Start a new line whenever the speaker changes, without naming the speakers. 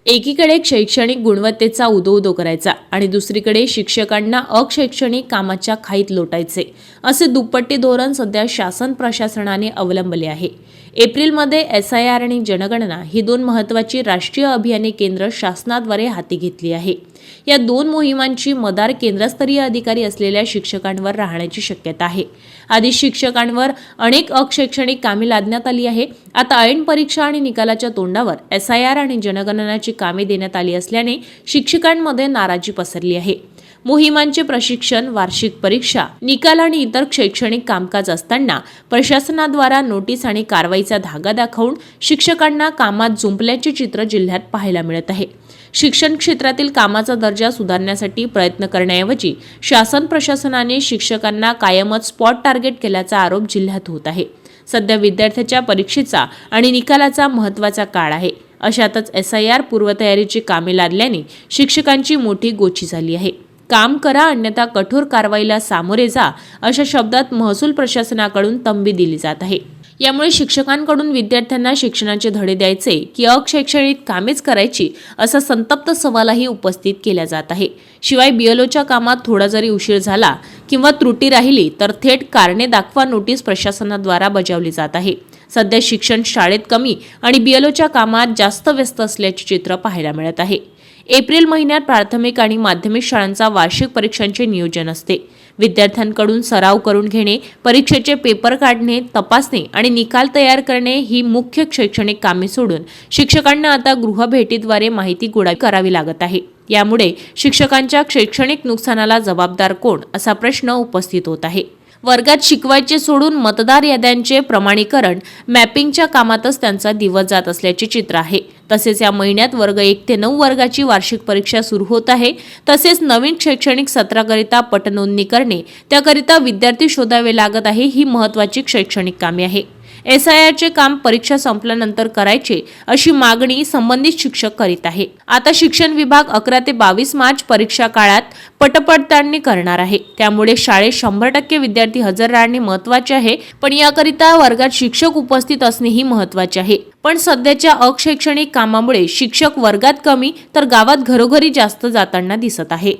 एकीकडे शैक्षणिक गुणवत्तेचा उदो करायचा आणि दुसरीकडे शिक्षकांना अशैक्षणिक कामाच्या खाईत लोटायचे असे दुप्पटी धोरण सध्या शासन प्रशासनाने अवलंबले आहे। एप्रिलमध्ये SIR आणि जनगणना ही दोन महत्त्वाची राष्ट्रीय अभियाने केंद्र शासनाद्वारे हाती घेतली आहे। या दोन मोहिमांची मदार केंद्रस्तरीय अधिकारी असलेल्या शिक्षकांवर राहण्याची शक्यता आहे। आधी शिक्षकांवर अनेक अशैक्षणिक कामे लादण्यात आली आहे। आता ऐन परीक्षा आणि निकालाच्या तोंडावर SIR आणि जनगणनाची कामे देण्यात आली असल्याने शिक्षकांमध्ये नाराजी पसरली आहे। मोहिमांचे प्रशिक्षण, वार्षिक परीक्षा, निकाल आणि इतर शैक्षणिक कामकाज असताना प्रशासनाद्वारा नोटीस आणि कारवाईचा धागा दाखवून शिक्षकांना कामात जुंपल्याचे चित्र जिल्ह्यात पाहायला मिळत आहे। शिक्षण क्षेत्रातील कामाचा दर्जा सुधारण्यासाठी प्रयत्न करण्याऐवजी शासन प्रशासनाने शिक्षकांना कायमच स्पॉट टार्गेट केल्याचा आरोप जिल्ह्यात होत आहे। सध्या विद्यार्थ्याच्या परीक्षेचा आणि निकालाचा महत्त्वाचा काळ आहे। अशातच SIR पूर्वतयारीची कामे लादल्याने शिक्षकांची मोठी गोची झाली आहे। काम करा अन्यथा कठोर कारवाईला सामोरे जा अशा शब्दात महसूल प्रशासनाकडून तंबी दिली जात आहे। यामुळे शिक्षकांकडून विद्यार्थ्यांना शिक्षणाचे धडे द्यायचे की अशैक्षणिक कामेच करायची असा संतप्त सवालही उपस्थित केला जात आहे। शिवाय BLOच्या कामात थोडा जरी उशीर झाला किंवा त्रुटी राहिली तर थेट कारणे दाखवा नोटीस प्रशासनाद्वारा बजावली जात आहे। सध्या शिक्षण शाळेत कमी आणि BLOच्या कामात जास्त व्यस्त असल्याचे चित्र पाहायला मिळत आहे। एप्रिल महिन्यात प्राथमिक आणि माध्यमिक शाळांचा वार्षिक परीक्षांचे नियोजन असते। विद्यार्थ्यांकडून सराव करून घेणे, परीक्षेचे पेपर काढणे, तपासणे आणि निकाल तयार करणे ही मुख्य शैक्षणिक कामे सोडून शिक्षकांना आता गृहभेटीद्वारे माहिती गोळा करावी लागत आहे। यामुळे शिक्षकांच्या शैक्षणिक नुकसानाला जबाबदार कोण असा प्रश्न उपस्थित होत आहे। वर्गात शिकवायचे सोडून मतदार याद्यांचे प्रमाणीकरण, मॅपिंगच्या कामातच त्यांचा दिवस जात असल्याचे चित्र आहे। तसेच या महिन्यात वर्ग 1 ते 9 वर्गाची वार्षिक परीक्षा सुरू होत आहे। तसेच नवीन शैक्षणिक सत्राकरिता पटनोंदणी करणे, त्याकरिता विद्यार्थी शोधावे लागत आहे। ही महत्त्वाची शैक्षणिक कामे आहे। SIRचे काम परीक्षा संपल्यानंतर करायचे अशी मागणी संबंधित शिक्षक करीत आहे। आता शिक्षण विभाग 11 ते 22 मार्च परीक्षा काळात पटपडताळणी करणार आहे। त्यामुळे शाळेत 100% विद्यार्थी हजर राहणे महत्त्वाचे आहे, पण याकरिता वर्गात शिक्षक उपस्थित असणेही महत्त्वाचे आहे। पण सध्याच्या अशैक्षणिक कामामुळे शिक्षक वर्गात कमी तर गावात घरोघरी जास्त जाताना दिसत आहे।